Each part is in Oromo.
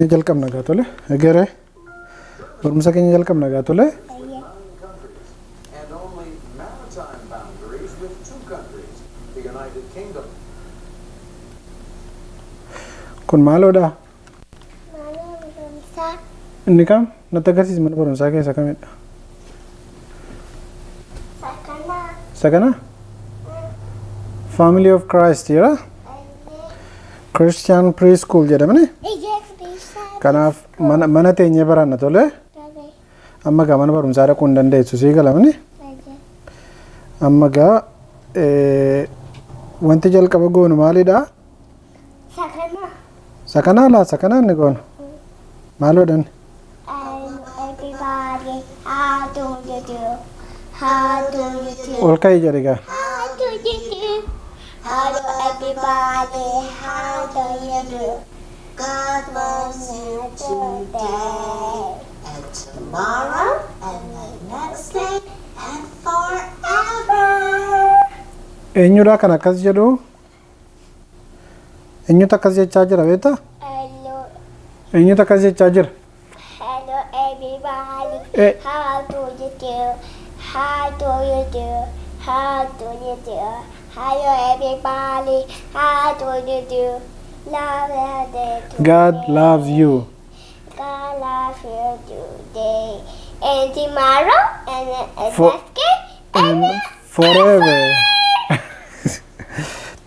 jalqabna gaa tole egeree barumsa keenya jalqabna gaa tole and only maritime boundaries with two countries, the United Kingdom. kun maaloodha inni kam natti agarsiisi mana barumsaa keessa kamidha sakana Family of Christ jira Christian preschool jedhamani kanaaf mana teenyee baranna tole amma gaa mana barumsaa dhaquu hin dandeessu sii galamani amma gaa wanti jalqaba goonu maalidha sakana laa sakana inni goonu maaloodhan everybody, how do you do? How do you do? ol ka'ii jedhe gaa How do you do? Hello everybody, how do you do? God loves you today and tomorrow and the next day and forever. eenyudha kan akkas jedhu eenyutu akkas jechaa jira beektaa eenyutu akkas jechaa jira Hello everybody, Eh. how do you do? How do you do? How do you do? Hello everybody, how do you do? Love you God loves you God loves you today and tomorrow and the For- next day and forever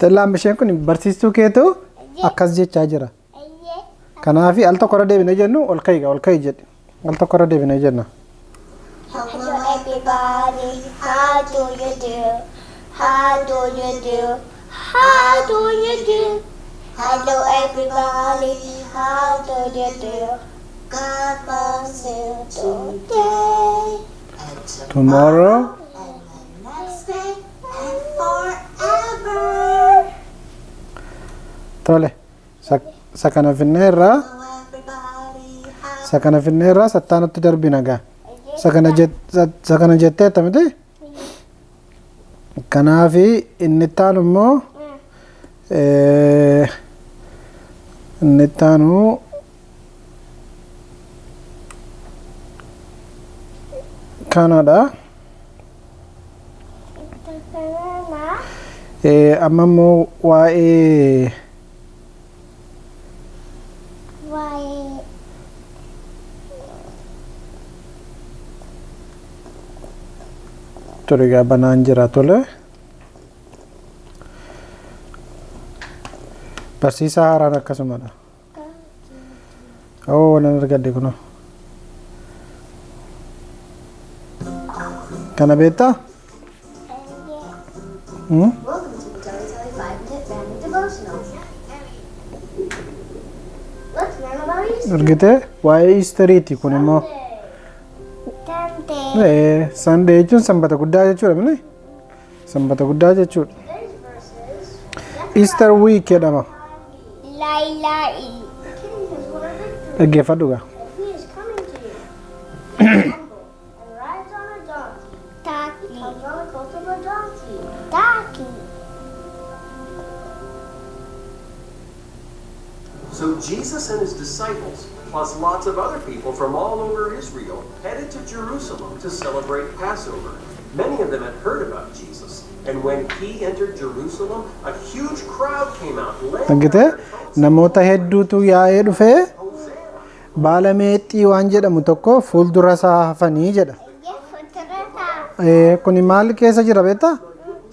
Tallaan isheen kun barsiistuu keetu akkas jechaa jira kanaafi al tokko irra deebinee jennu ol ka'ii jedhe al tokko irra deebinee jenna Hello everybody, how do you do? How do you do? How do you do? Hello everybody, how do you do? God loves you today and tomorrow and the next day and forever. tole sakana finneerraa Hello everybody, how sakana finneerraa sattaanatti darbina gaa sakana jetteetta miti kanaafi inni ittaanu immoo inni ittaanu kanadha amma immoo waa'ee Why? tole gaa banaan jira tole barsiisaa haaraan akkasumadha nan argadde kuno kana beektaa Welcome to the Telly Telly 5-Minute Family Devotional. Let's learn about Easter. argite waa'ee iistariiti kun immoo Sunday. sandee jechuun sanbata guddaa jechuudha mini sanbata guddaa jechuudha Today's verses. Easter week jedhama Laila E. The king has won a victory, dhaggeeffadhu gaa and he is coming to you. Humble and rides on a donkey. He comes on the coat of a donkey. So Jesus and his disciples, plus lots of other people from all over Israel, headed to Jerusalem to celebrate Passover. Many of them had heard about Jesus, and when he entered Jerusalem, a huge crowd came out, laying dhaggeete down their coats and namoota hedduutu yaa'ee dhufee Hosanna. baala meexxii waan jedhamu tokko fuuldura isaa hafanii jedha kuni maal keessa jira beektaa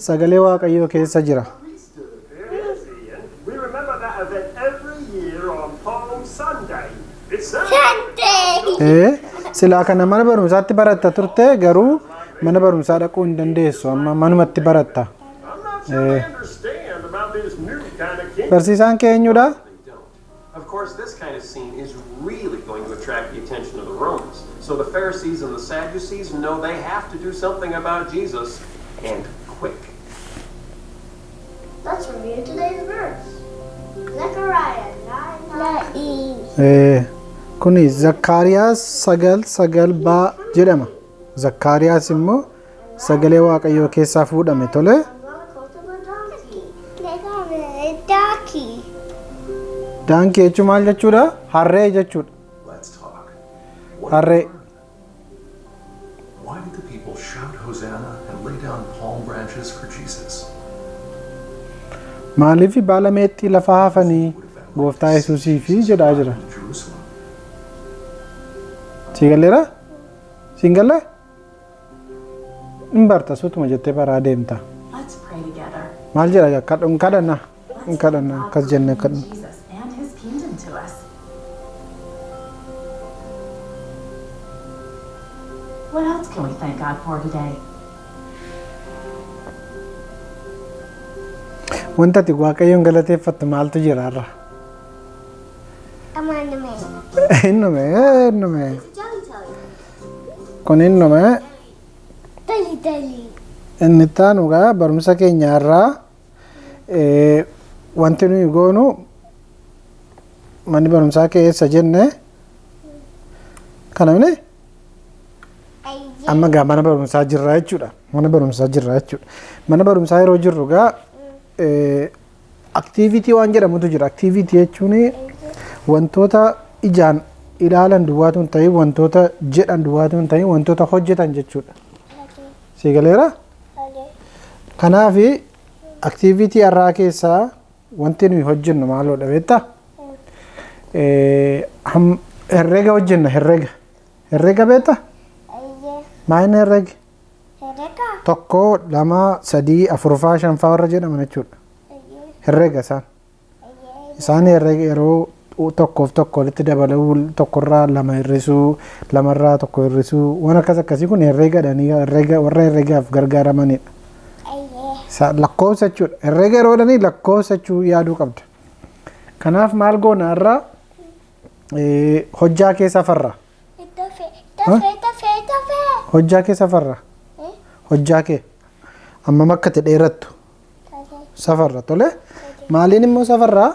sagalee waaqayyoo keessa jira We remember that event every year on Palm Sunday. It's Sunday. silaa kana mana barumsaatti baratta turte garuu mana barumsaa dhaquu hin dandeessu amma manumatti baratta I'm not sure I understand about this new kind of king. barsiisaan keenyudha They don't. Of course, this kind of scene is really going to attract the attention of the Romans. So the Pharisees and the Sadducees know they have to do something about Jesus, and quick. Let's review today's verse. Zechariah 9:9. kuni zakkaariyaas sagal baa jedhama zakkaariyaas immoo sagalee waaqayyoo keessaa fuudhame tole Comes on the coat of a donkey. Donkey. Dankii jechuun maal jechuudha? Harree jechuudha. Let's talk. What Harree. Why did the people shout Hosanna and lay down palm branches for Jesus? Maaliif baala meexxii lafaa hafanii gooftaa Yesuusii fi jedhaa jira? Jerusalem. Siigalleera? Siingalle? Hin barta sutuma jettee baraa deemta. Let's pray together. Maal jedha kadhanna? Hin kadhanna akkas jenne kadhanna. Jesus and his kingdom to us. What else can we thank God for today? Wanta ati waaqayyoon galateeffattu maaltu jira har'a? Amaname. Innume. Jelly jelly. Kun innume. Jelly. Inni itti aanugaa barumsa keenya irraa wanti nuyi goonu manni barumsaa keessa jenne kana mine amma gaa mana barumsaa jirra jechuudha. Mana barumsaa yeroo jirru gaa activity waan jedhamutu jira. Activity jechuun wantoota ijaan ilaalan duwwaatu hin ta'in wantoota jedhan duwwaatu hin ta'in wantoota hojjetan jechuudha. Siigaleera? Kanaaf activity irraa keessaa wanti nuyi hojjennu maaloodha beektaa? Herrega hojjenna herrega beektaa? Maayina herregi? Tokko, lama, sadii, afurfaa, shanfaa warra jedhaman jechuudha. Herrega isaan herrega yeroo tokkoof tokko walitti dabaluu tokkorraa lama hir'isuu lamarraa tokko hir'isuu waan akkasii kun herregadhanii warra herregaaf gargaaramanidha. Lakkoofsa jechuudha. Herrega yeroo jedhanii lakkoofsa jechuu yaaduu qabda. Kanaaf maal goona irraa hojjaa keessa farra. Hojjaa keessa farra. Hojjaa kee amma akka ta'e dheerattu safarra tole. Maaliin immoo safarraa?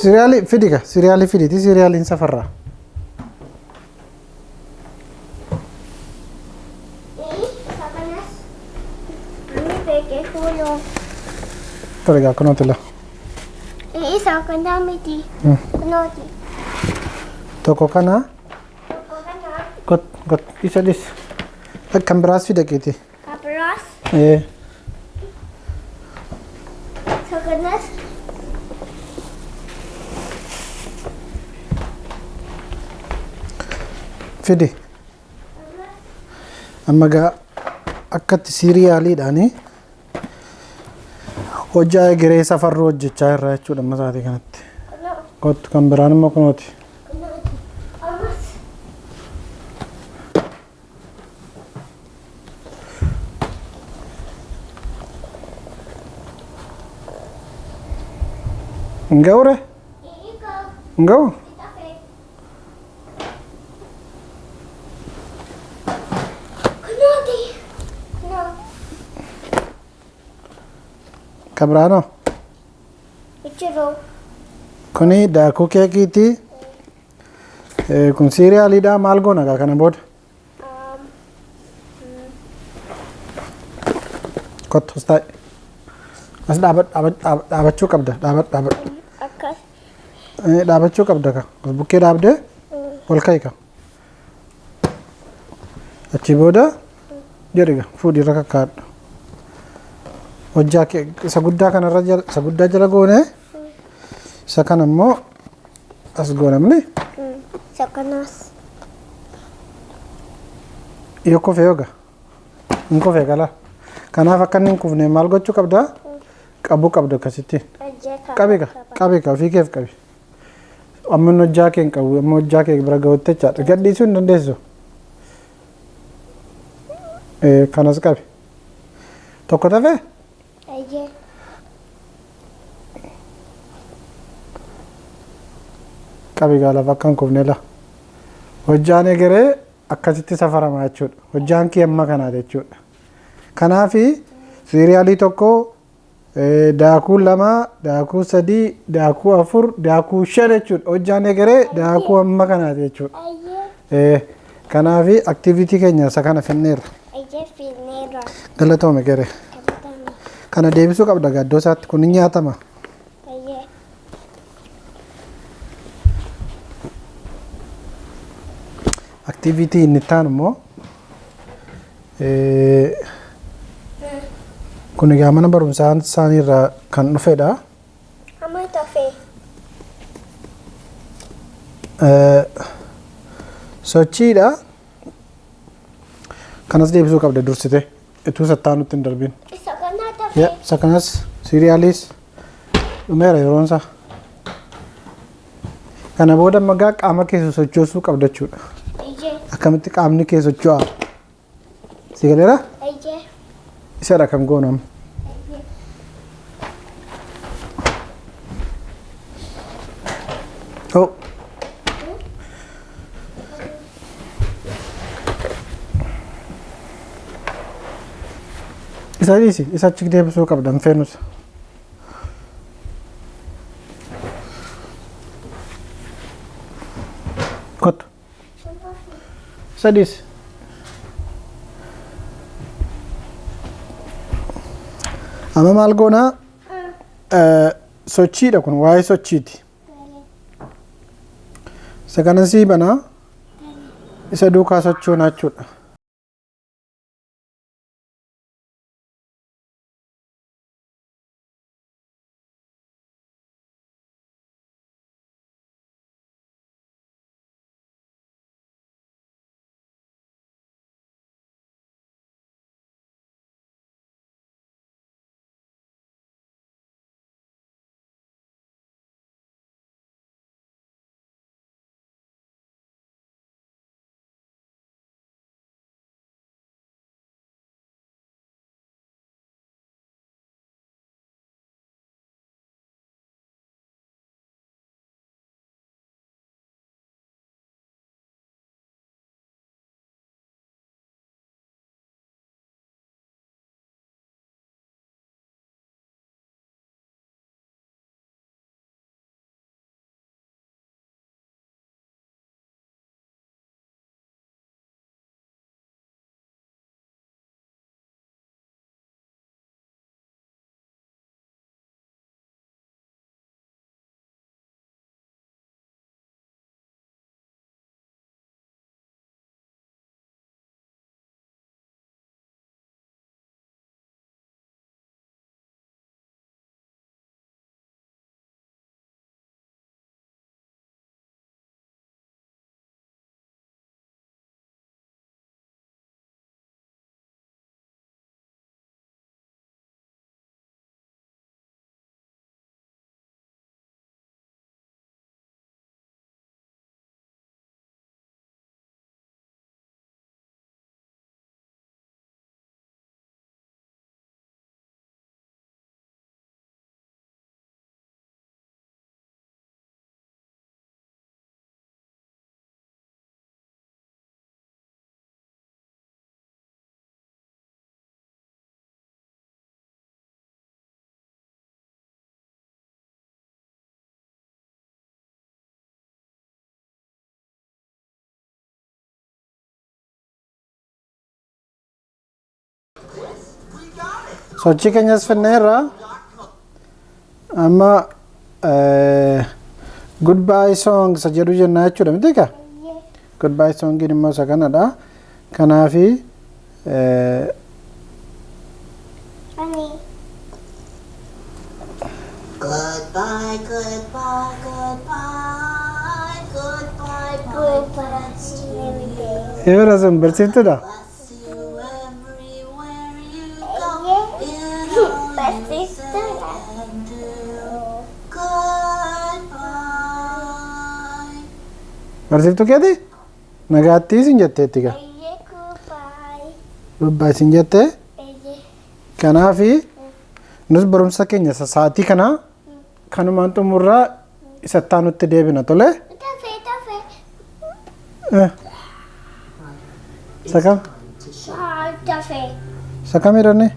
Siriyaalii fidika siriyaalii fiditi siriyaaliin safarraa. Tole gaa kunooti la. Isa kana miti. Kunooti. Tokko kana. Got isa dis. Kan biraas fida keeti. Kabras. Sakanas. Fidi. Amma gaa akkatti siriyaaliidhaani hojjaa egeree safarruu hojjechaa irraa jechuudha amma sa'aatii kanatti. Kottu kan biraan immoo kunooti. Ngaure? Ngau? Kabrano? Ichiro. Kuni daakuu keekiiti. Kun siriyaaliidha maal goona gaa kana booda? Kottu as taa'e. As dhaabachuu qabda. Akkas. Dhaabachuu qabda ka. Bukkee dhaabdee ol ka'i ka. Achi booda jedhi gaa fuudhii irra kakkaadha. Hojjaa kee isa guddaa kanarra isa guddaa jala goone isa kana immoo as goonamni. Sakanas. Yoo kofee yoga hin kofee gala. Kanaaf akka inni hin kufne maal gochuu qabda? Qabuu qabda akkasittiin. Qabi ofii keef qabi. Amma inni hojjaa kee hin qabu amma hojjaa kee bira ga'utti jechaadha. Gadhiisuu hin dandeessu. Kanas qabi. Tokko tafee? Qabi gaa lafa akka hin kufne la. Hojjaan egeree akkasitti safaramaa jechuudha. Hojjaan kee amma kanaati jechuudha. Kanaafi siiriyaalii tokko daakuu lama, daakuu sadii, daakuu afur, daakuu shan jechuudha. Hojjaan egeree daakuu amma kanaati jechuudha. Kanaafi aktiviitii keenya isa kana finneerra. Galatoome egeree. Kana deebisuu qabda gaddoo isaatti kun nyaatama. Activity inni taan immoo kun egaa mana barumsaa isaaniirraa kan dhufedha. Amma toffee. Sochiidha. Kanas deebisuu qabda dursite ituu sattaanutti hin darbin. Isa kanaa toffee. Isa kanas siiriyaalis dhumeera yeroon isaa. Kana booda magaa qaama keessa sochoosuu qabda jechuudha. Akkamitti qaamni kee socho'a? Si galeera? Isadha kan goonamu. Oh. Isa dhiisi, isa achi deebisuu qabda hin feenus. Kottu. Isa dhiisi. Amma maal goonaa? Sochiidha kun waa'ee sochiiti. Isa kana sii banaa isa duukaa sochoonaa jechuudha. Sochii keenyas finneerra amma goodbye song isa jedhu jennaa jechuudha miti ka? Goodbye songiin immoo isa kanadha. Kanaafi Goodbye, goodbye, goodbye, goodbye, goodbye. Eera sun barsiiftudha. Barsiiftuu keeti? Nagaatti isin jetteetti gaa? Goodbye isin jettee? Kanaafi nus barumsa keenya sa'aatii kana kanumaan xumurraa isa taanutti deebina tole? Isa kam? Isa kam jedhanne?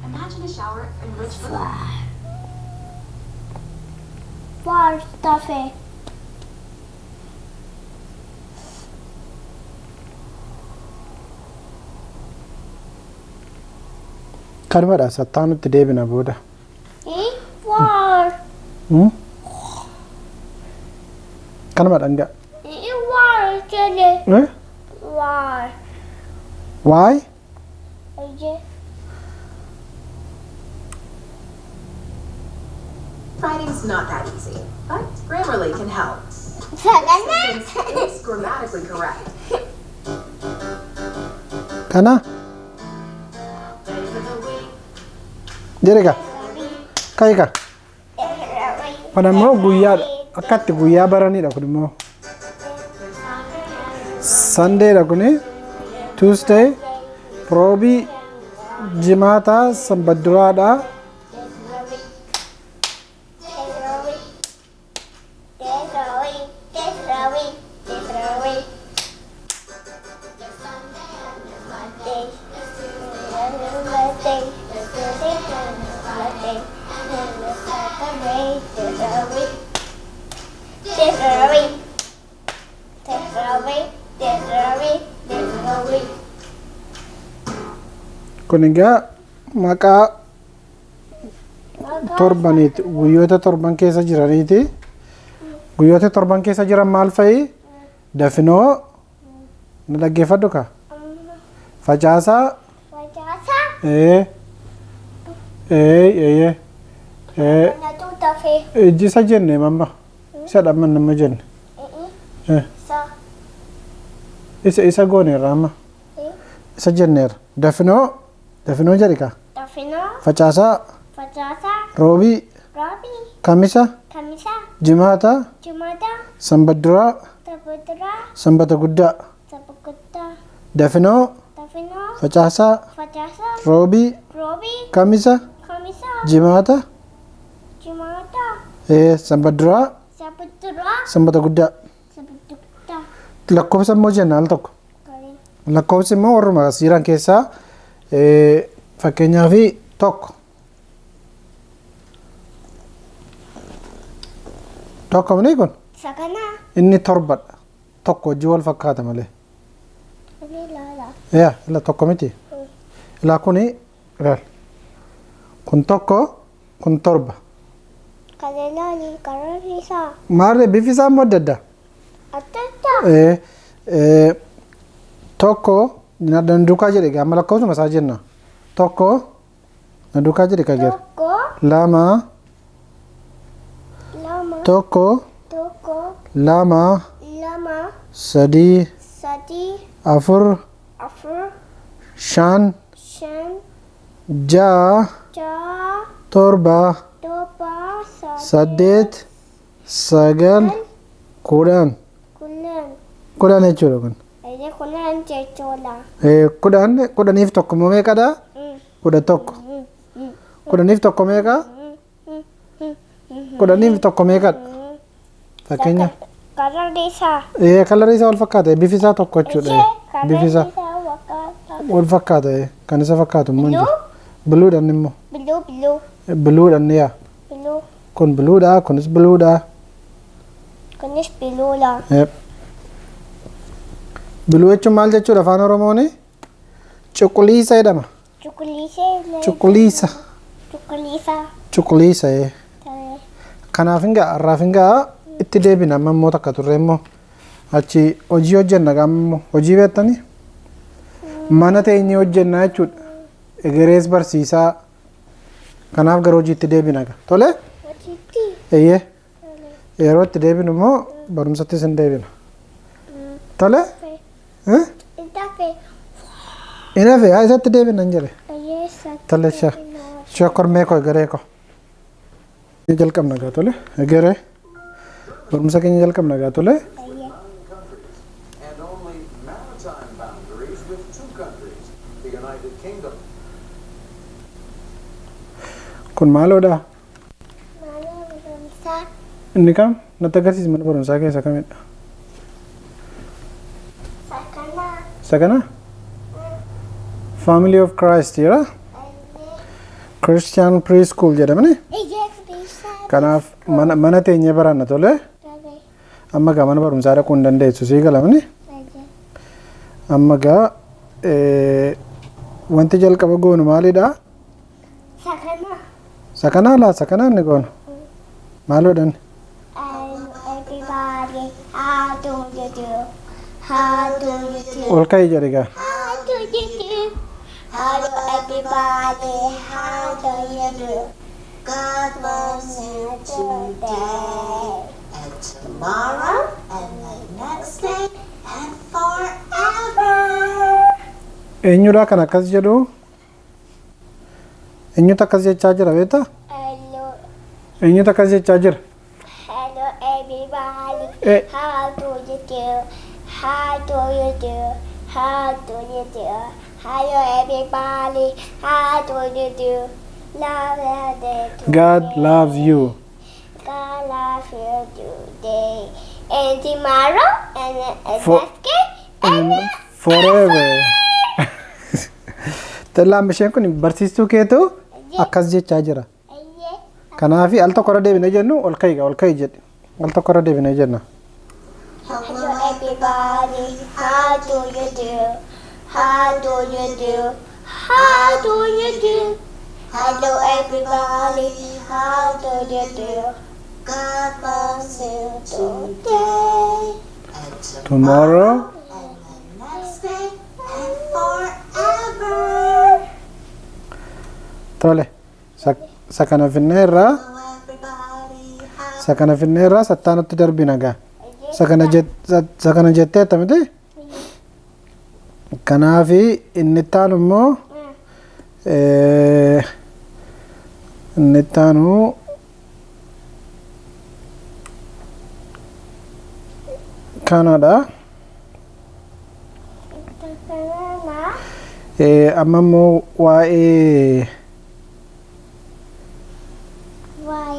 Kanumadha isa taanutti deebina booda. Kanama dhanga. Why, Jenny? Why? Why? Fighting's not that easy, but Grammarly can help. Sakana? Sentence is grammatically correct. Kana? Ready for the week? Jereka. Kaika. Panamo guyya akkatti guyyaa baranidha kun immoo. Sunday dha kuni. Tuesday. Roobii. Jimaata. Sanbaduraadha. Kun egaa maqaa torbaniiti. Guyyoota torban keessa jiraniiti. Guyyoota torban keessa jiran maal fa'i? Dafinoo na dhaggeeffadhu ka? Facaasaa. Ijji jenne mamma. Isa dhamman nama jenne. Isa gooneerra amma. Isa jenneerra. Dafinoo. Dafinoo jedhi ka? Facaasaa. Roobii. Kamisa. Jimaata. Sanbaduraa. Sanbata guddaa. Dafinoo. Facaasaa. Roobii. Kamisa. Jimaata. Sanbaduraa. Sanbata guddaa. Lakkoofsa immoo jenna al tokko. Lakkoofsi immoo warruma siiran keessaa fakkeenyaaf tokko. Tokko mini kun? Inni torbadha. Tokko hojii wal fakkaata malee. Ila tokko miti. Ila kuni kun tokko kun torba. Maarree bifi isaa immoo adda adda. Tokko na duukaa jedhe amma lakkoofsuma isaa jenna. Tokko na duukaa jedhe ka jedhe. Lama. Tokko. Lama. Sadii. Afur. Shan. Ja'a. Torba. Saddeet. Sagal. Kudhan. Kudhan jechuudha kun. Kudhaniif tokko moo meeqadha? Kudha tokko. Kudhaniif tokko meeqa? Kudhaniif tokko meeqadha? Fakkeenya. Kalarri isaa wal fakkaata. Bifi isaa tokko jechuudha. Bifi isaa wal fakkaata. Kan isa fakkaatu immoo jiru. Buluudhaan immoo. Buluudhaan yaa. Kun buluudha. Kunis buluudha. Biluu jechuun maal jechuudha afaan Oromooni? Cuquliisa jedhama. Cuquliisa. Cuquliisa. Kanaaf har'aaf itti deebina amma immoo takka turre immoo achi hojii hojjenna gaammoo hojii beektanii mana teenyee hojjenna jechuudha. Egerees barsiisaa. Kanaaf gara hojii itti deebina ga. Tole? Yeroo itti deebinu immoo barumsattis hin deebina. Tole? Inafe haa isatti deebina hin jedhe. Tole shakkormee koo egeree koo. Jalqabna gaa tole egeree. Barumsa keenya jalqabna gaa tole. And only maritime boundaries with two countries, the United Kingdom. Kun maaloodha? Inni kam? Natti agarsiisi mana barumsaa keessa kamidha? Sakana? Family of Christ jedha. Christian preschool jedhamani. Kanaaf mana teenyee baranna tole. Amma gaa mana barumsaa dhaquu hin dandeessu sii galamani. Amma gaa wanti jalqaba goonu maalidha? Sakana laa sakana inni goonu. Maaloo dhan. Hello everybody, how do you do? How do you do? Ol ka'i jedhe gaa. How do you do? Hello everybody, how do you do? God bless you today and tomorrow and the next day and forever. Eenyudha kan akkas jedhu? Eenyutu akkas jechaa jira beektaa? Hello, Eenyutu akkas jechaa jira? hello everybody, Eh. how do you do? How do you do? How do you do? Hello everybody, how do you do? Love you today. God loves you. God loves you today and tomorrow and For- next day And forever. Tallaan isheen kun barsiistuu keetu akkas jechaa jira. Kanaafi al tokko irra deebinee jennu ol ka'i jedhi. Al tokko irra deebinee jenna. Hello everybody, how do you do? How do you do? How do you do? Hello everybody, how do you do? God loves you today and Tomorrow. and the next day and forever. Tole. Sa kana finneerraa Hello everybody, how sa kana finneerraa sattaanatti darbina gaa. Sa kana jettee attamiti? Kanaafi inni ittaanu immoo inni ittaanu kanadha. Amma immoo waa'ee Why?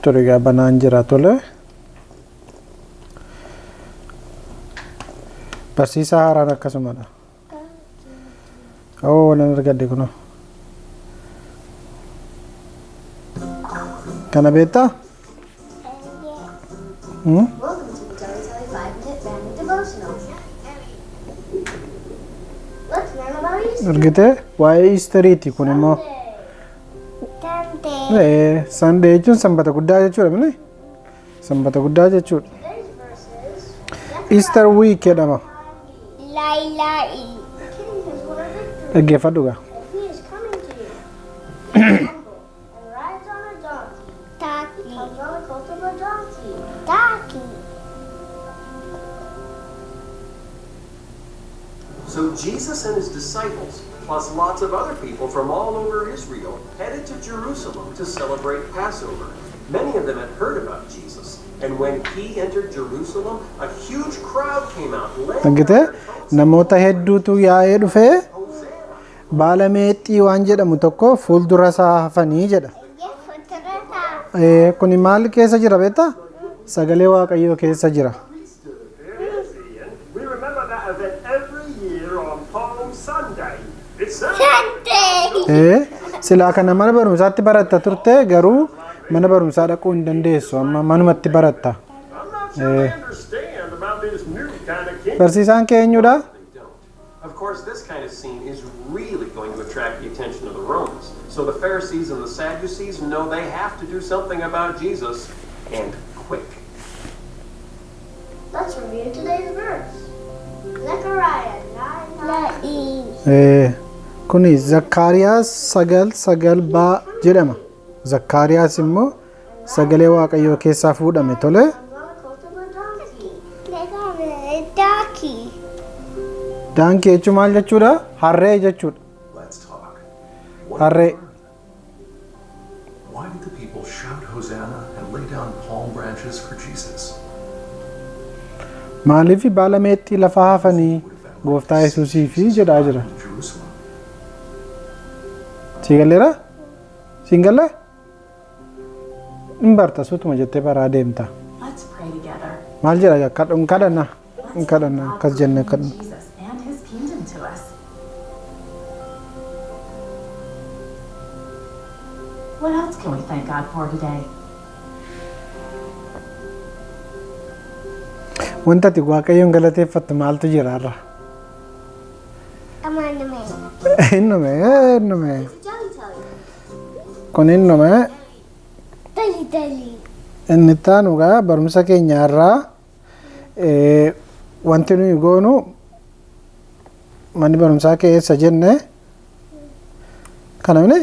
ture gaa banaan jira tole. Barsiisaa haaraan akkasumadha. Nan argadde kuno. Kana beektaa? Welcome to the Telly Telly 5-Minute Family Devotional. Let's learn about Easter. Argitee? Waa'ee Easteriiti kun immoo. Sunday. Sunday jechuun sanbata guddaa jechuudha mini? Sanbata guddaa jechuudha. Today's verses. Easter week jedhama. Laila. King has won a victory. Dhaggeeffadhu gaa. And he is coming to you. Humble and rides on a donkey. Taki. Comes on the colt of a donkey. Taki. So Jesus and his disciples, plus lots of other people from all over Israel, headed to Jerusalem to celebrate Passover. Many of them had heard about Jesus. And when he entered Jerusalem, a huge crowd came out, led Argitee? Namoota hedduutu yaa'ee dhufee baala meexxii waan jedhamu tokko fuuldura isaa hafanii jedha. Kuni maal keessa jira beektaa? Sagalee Waaqayyoo keessa jira. We remember that event every year on Palm Sunday. It's Sunday. Silaa kana mana barumsaatti baratta turte garuu mana barumsaa dhaquu hin dandeessu amma manumatti baratta. I'm not sure I understand about this new kind of king. Barsiisaan kee eenyudha? They don't. Of course, this kind of scene is really going to attract the attention of the Romans. So the Pharisees and the Sadducees know they have to do something about Jesus, and quick. Let's review today's verse. Zechariah 9:9. Lai. Kuni Zakkaariyaas 9:9 jedhama. Zakkaariyaas immoo sagalee Waaqayyoo keessaa fuudhame tole. Comes on the colt of a donkey. Taki. Daankii jechuun maal jechuudha? Harree jechuudha. Let's talk. Harree. Why did the people shout Hosanna and lay down palm branches for Jesus? Maaliif baala meexxii lafaa hafanii gooftaa Yesuusii fi jedhaa jira. In Jerusalem. Siigalleera? Siingalle? Hin barta sutuma jettee baraa deemta. Let's pray together. Maal jedha kadhanna? Kadhanna akkas jenne kadhanna. Jesus and his kingdom to us. What else can we thank God for today? Wanta ati Waaqayyoon galateeffattu maaltu jira har'a? Amendment. Innume. It's a jelly telly. Kun innume. Telly. Inni taanugaa barumsa keenyaarraa wanti nuyi goonu manni barumsaa keessa jenne kanamne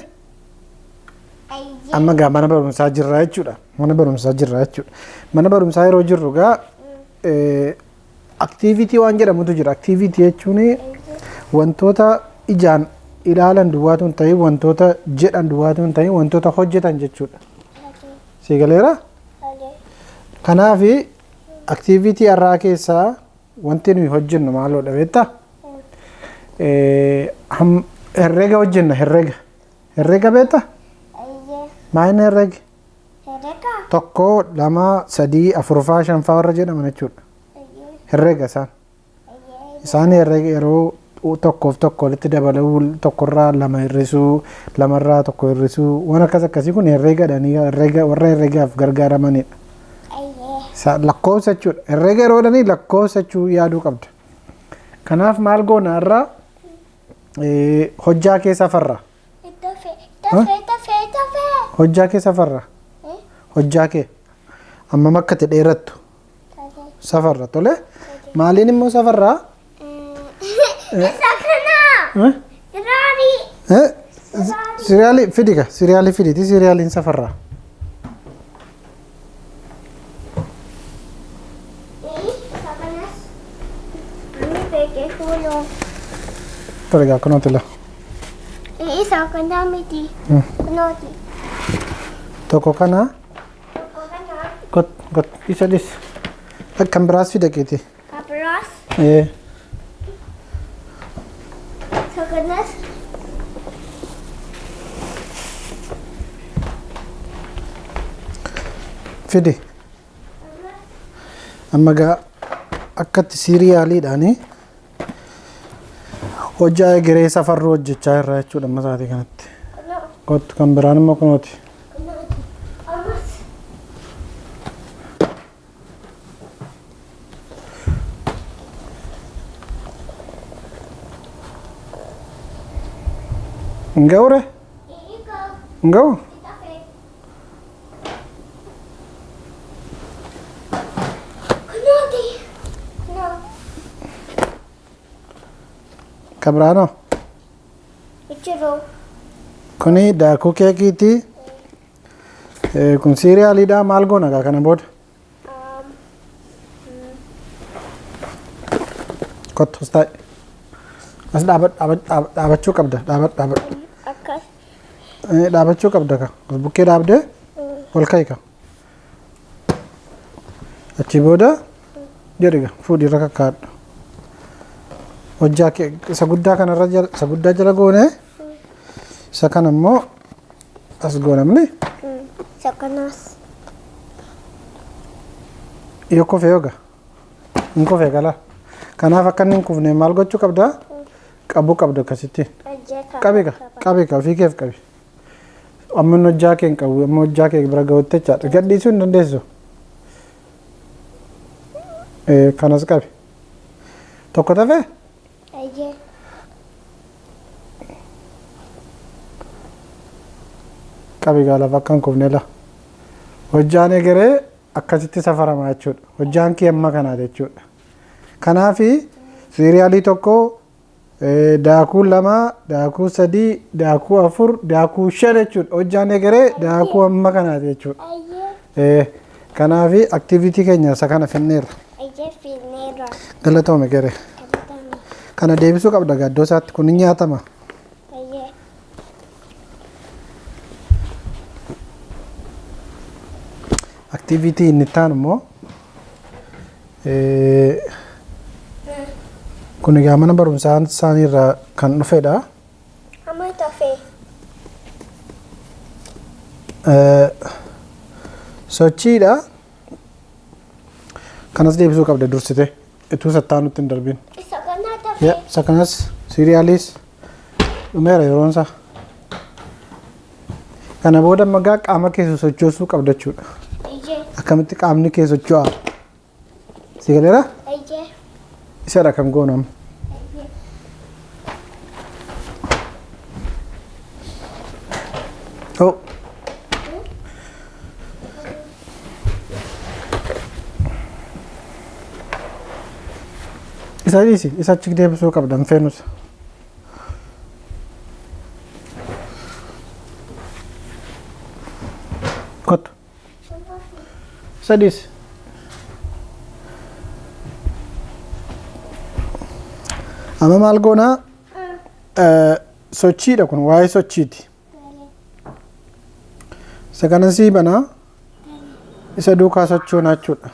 amma gaa mana barumsaa jirraa jechuudha. Mana barumsaa yeroo jirru gaa activity waan jedhamutu jira. Activity jechuun wantoota ijaan ilaalan duwwaatu hin ta'in wantoota jedhan duwwaatu hin ta'in wantoota hojjetan jechuudha. Sigaleera? Kanaaf activity irraa keessaa wanti nuyi hojjennu maaloodha beektaa? Herrega hojjenna herrega beektaa? Maayini herregi? Tokko, lama, sadii, afurfaa, shanfaa warra jedhaman jechuudha. Herrega isaan herrega yeroo tokkoof tokko walitti dabaluu tokkorraa lama hir'isuu lamarraa tokko hir'isuu waan akkasii kun herregadhanii warra herregaaf gargaaramanidha. Lakkoofsa jechuudha. Herrega yeroo jedhanii lakkoofsa jechuu yaaduu qabda. Kanaaf maal goona irraa hojjaa kee safarra. Hojjaa kee safarra. Hojjaa kee amma akka itti dheerattu safarra tole. Maaliin immoo safarraa? Siriyaalii fidika siriyaalii fiditi siriyaaliin safarraa. Tole gaa kunooti la. Isa kana miti. Kunooti. Tokko kana. Got isa dis. Kan biraas fida keeti. Kabras. Sakanas. Fidi. Amma gaa akkatti siriyaaliidhaani hojjaa egeree safarruu hojjechaa irraa jechuudha amma sa'aatii kanatti. Kottu kan biraan immoo kunooti. Ngaure? Ngau? Kabrano? Ichiro. Kuni daakuu keekiiti. Kun siriyaaliidha maal goona gaa kana booda? Kottu as taa'e. As dhaabachuu qabda. Akkas. Dhaabachuu qabda ka. As bukkee dhaabdee ol ka'i ka. Achi booda jedhi gaa fuudhii irra kakkaadhu. Hojjaa kee isa guddaa kanarra isa guddaa jala goone isa kana immoo as goonamni. Sakanas. Yoo kofee yoga hin kofee galaa. Kanaaf akka inni hin kufne maal gochuu qabdaa? Qabuu qabda akkasittiin. Qabi ofii keef qabi. Amma hojjaa kee hin qabu amma hojjaa kee bira ga'utti jechaadha. Gadhiisuu hin dandeessu. Kanas qabi. Tokko tafee? Qabi gaa lafa akka hin kufne la. Hojjaan egeree akkasitti safaramaa jechuudha. Hojjaan kee amma kanaati jechuudha. Kanaafi siriyaalii tokko daakuu lama, daakuu sadii, daakuu afur, daakuu shan jechuudha. Hojjaan egeree daakuu amma kanaati jechuudha. Kanaafi activity keenya isa kana finneerra. Galatoome egeree. Kana deebisuu qabda gaddoo isaatti kun hin nyaatama. Activity inni taan immoo kun egaa mana barumsaa isaaniirraa kan dhufedha. Amma tafee. Sochiidha. Kanas deebisuu qabda dursite. Ituu sattaanutti hin darbin. Isa kana tafee. Isa kanas siriyaalis dhumeera yeroon isaa. Kana booda magaa qaama keessa sochoosuu qabda jechuudha. Akkamitti qaamni kee socho'a? Si galeera? Isadha kan goonu amma. Oh. Isa achi deebisuu qabdan feenus. Kottu. Sadis. Amma maal goonaa sochiidha kun waa'ee sochiiti. Isa kana sii banaa isa duukaa sochoonaa jechuudha.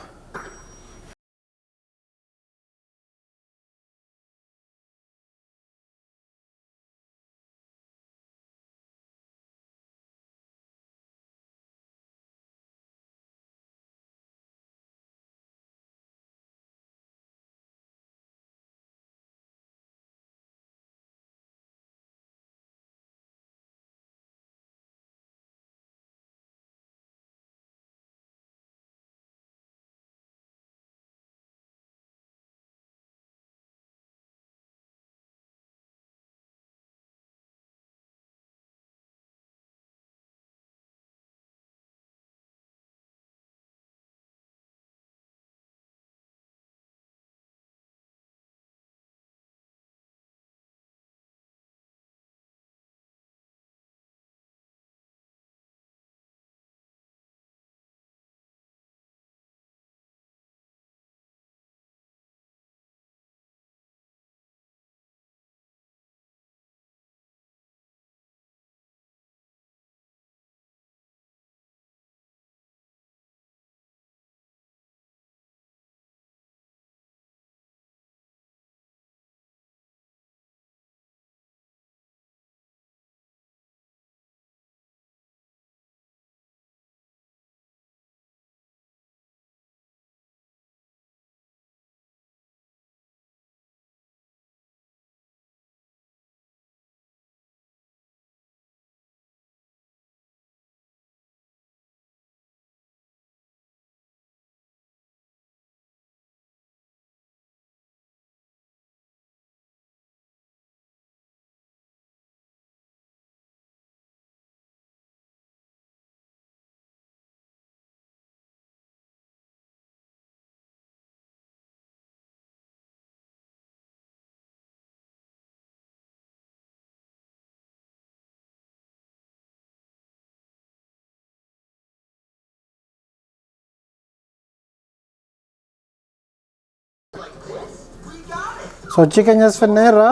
Sochii keenyas finneerra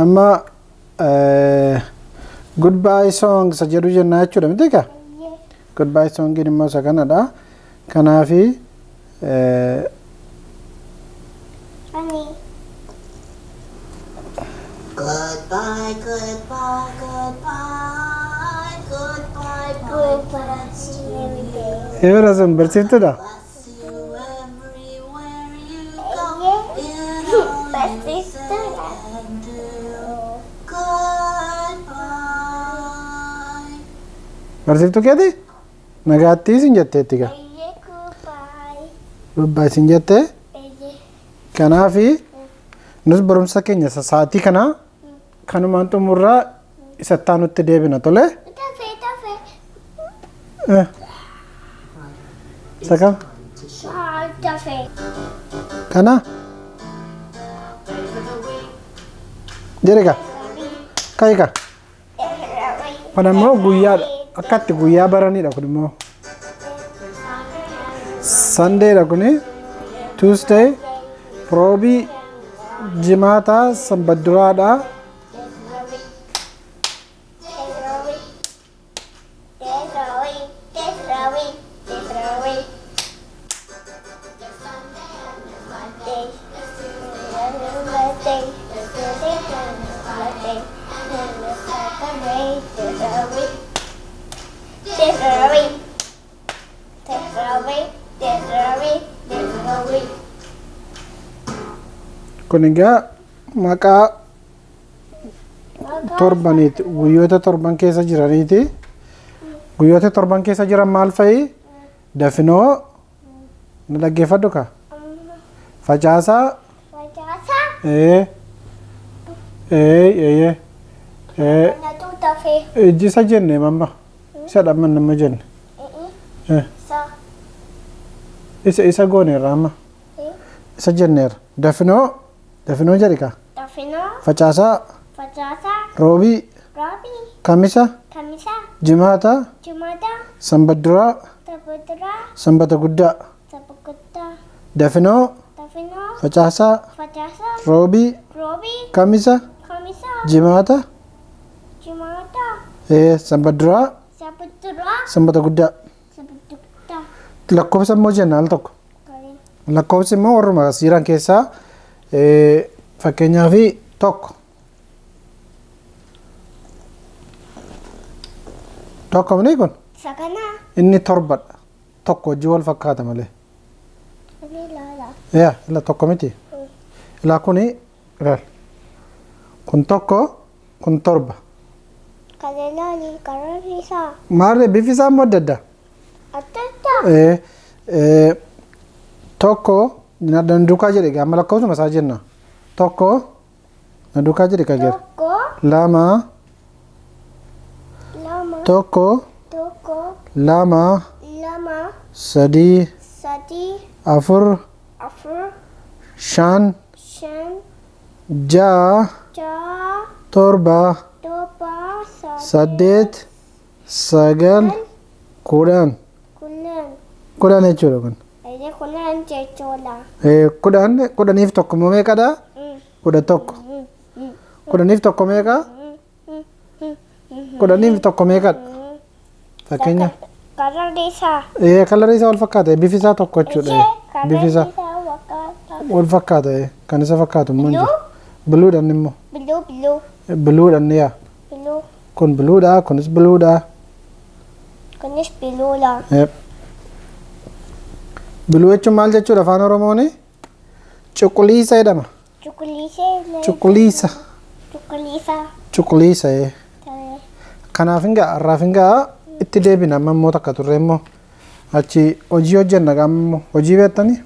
amma goodbye song isa jedhu jennaa jechuudha miti egaa goodbye songiin immoo isa kanadha kanaafi Honey. Goodbye, goodbye, goodbye, goodbye, goodbye, every day. eera sun barsiiftudha. Bless you everywhere you go. In all you say and do. Goodbye. Barsiiftuu keeti nagaattii sin jetteetti gaa Goodbye. goodbye sin jettee kanaafi nus barumsa keenya sa'aatii kana kanumaan xumurraa isa taanutti deebina tole. Isa kam kana jedhe gaa ka'i gaa kun ammoo guyyaadha akkatti guyyaa baraniidha kun immoo Sundaydha kuni Tuesday roobii jimaata sanbadduraadha kun egaa maqaa torbaniiti guyyoota torban keessa jiraniiti guyyoota torban keessa jiran maal fa'i dafinoo na dhaggeeffadhu ka facaasaa Na tuta fe. Ijisa jenne mamma. Isa dhamman nama jenne. Sa. Isa goone rama. Isa jenneer. Dafinoo jedhika. Tafino. Facaasaa. Facasa. Roobii. Robi. Kamisa. Kamisa. Jimaata. Jumada. Sanbadduraa. Tabudra. Sanbata guddaa. Sabukutta. Dafinoo. Tafino. Facaasaa. Facasa. Roobii. Robi. Kamisa. Kamisa. Jimaata. Jumada. Sanbadduraa. Sabudra. Sanbata guddaa. Sabukutta. Lakkoofsa immoo jenna al tokko. Kali. Lakkoofsi immoo warruma siiran keessaa fakkeenyaaf tokko. Tokko mini kun Sakana. inni torbadha. Tokko hojii wal fakkaata malee. Kali lala. Ila tokko miti. Ila kuni ilaal. Kun tokko kun torba. Kali lali kararisa. Maarree bifi isaa immoo adda adda. Atata. Tokko na duukaa jedhe gaama lakkoofsuma isaa jenna. Tokko na duukaa jedhe kageera. Toko. Lama. Lama. Tokko Toko. lama Lama. sadii Sadi. afur Afur. shan Shan. ja'a Ja. torba Toba. saddeet sagal kudhan Kunan. jechuudha kun. Aye kunan jechola. Kudhaniif tokko immoo meeqadha? Kudha tokko. Kudhaniif tokko meeqa? Kudhaniif tokko meeqadha? Fakkeenya. Kararisa. Kallarri isaa wal fakkaata. Bifi isaa tokko jechuudha. Bifi isaa wal fakkaata. Kan isa fakkaatu immoo jiru. Buluudhaan immoo. Blue. Buluudhaan yaa. Blue. Kun buluudha. Kunis buluudha. Kunis blue la. Biluu jechuun maal jechuudha afaan Oromooni? Cuquliisa jedhama. Cuquliisa. Cuquliisa. Kanaaf har'aaf itti deebina amma immoo takka turre immoo achi hojii hojjenna qaama immoo hojii beektanii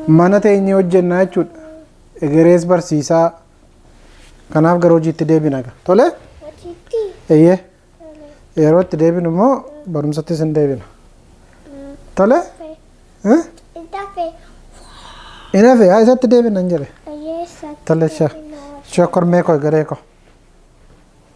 mana teenyee hojjenna jechuudha. Egerees barsiisaa kanaaf gara hojiitti deebina. Tole? Yeroo itti deebinu immoo barumsattis hin deebina. Tole? Inafe isatti deebina hin jedhe. Tole shaa kormee koo egeree koo.